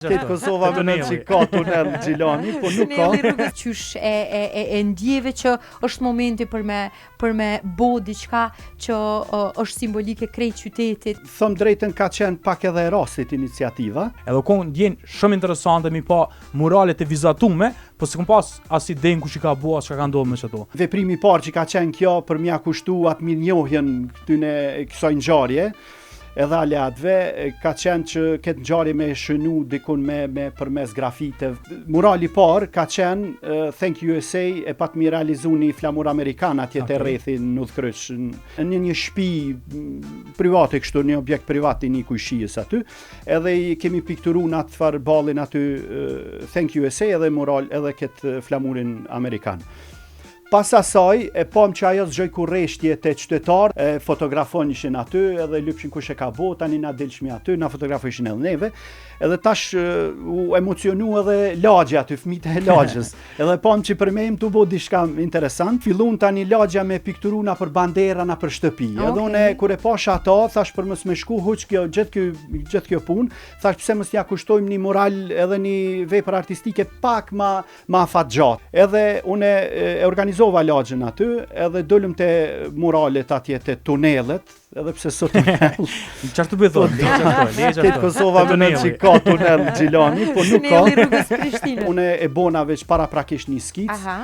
Te Kosova më që ka tunel Xhilani, po nuk ka. Rrugës qysh e ndjeve që është momenti për me bo diçka që është simbolike krejt qytetit. Thëm drejtën ka qenë pak edhe e rastit iniciativa. Edhe kon ndjen shumë interesante mi pa muralet e vizatume, po s'kom pas as idenë kush i ka bua, çka ka ndodhur me çato. Veprimi i parë që ka qenë kjo për m'ia kushtu atë mirënjohjen këtyne kësaj ngjarje. Edhe aleatëve ka qenë që këtë ngjarje me shënu dikun me përmes grafite. Murali parë ka qenë Thank USA e pat mi realizu një flamur amerikan atje të rrethi në Udhkryq. Në një shtëpi private kështu, një objekt privat i një kujshijës aty. Edhe i kemi pikturu në atë farë ballin aty Thank USA edhe mural edhe këtë flamurin amerikan. Pas asaj, e pom që ajo zgjoj kurreshtje të qytetar, fotografon ishin aty, edhe lypshin kush e ka bo, tani na delshmi aty, na fotografojshin edhe neve, edhe tash u emocionu edhe lagja aty, fëmijët e lagjës. Edhe pom që për me im të bo diçka interesant, fillun tani lagja me pikturuna për bandera na për shtëpi. Okay. Edhe une, kur e pasha ato, thash për mos me shku huq gjithë kjo punë, thash pse mos ja kushtojmë një mural edhe një vepër artistike pak ma afat gjatë. Edhe une organizova lagjën aty, edhe dolëm te muralet atje te tunelet, edhe pse sot tunel. Çfarë të bëj thonë? Te Kosova më që ka tunel Xhilani, po nuk ka. Rrugës Prishtinës. Unë e bona veç paraprakisht një skicë.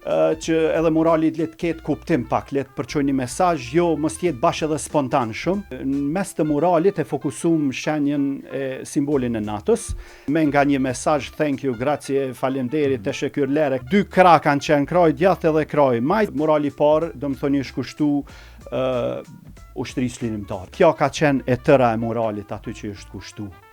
Që edhe murali le të ketë kuptim pak, le të përçoj një mesazh, jo mos jetë bash edhe spontan shumë. Në mes të muralit e fokusum shenjën e simbolin e NATO-s, me nga një mesazh thank you, grazie, faleminderit, teşekkürler. Dy krah kanë qenë kraj djathtë edhe kraj majt. Murali i parë, domethënë është kushtu ushtrisë lindimtare. Kjo ka qenë e tëra e muralit aty që është kushtu.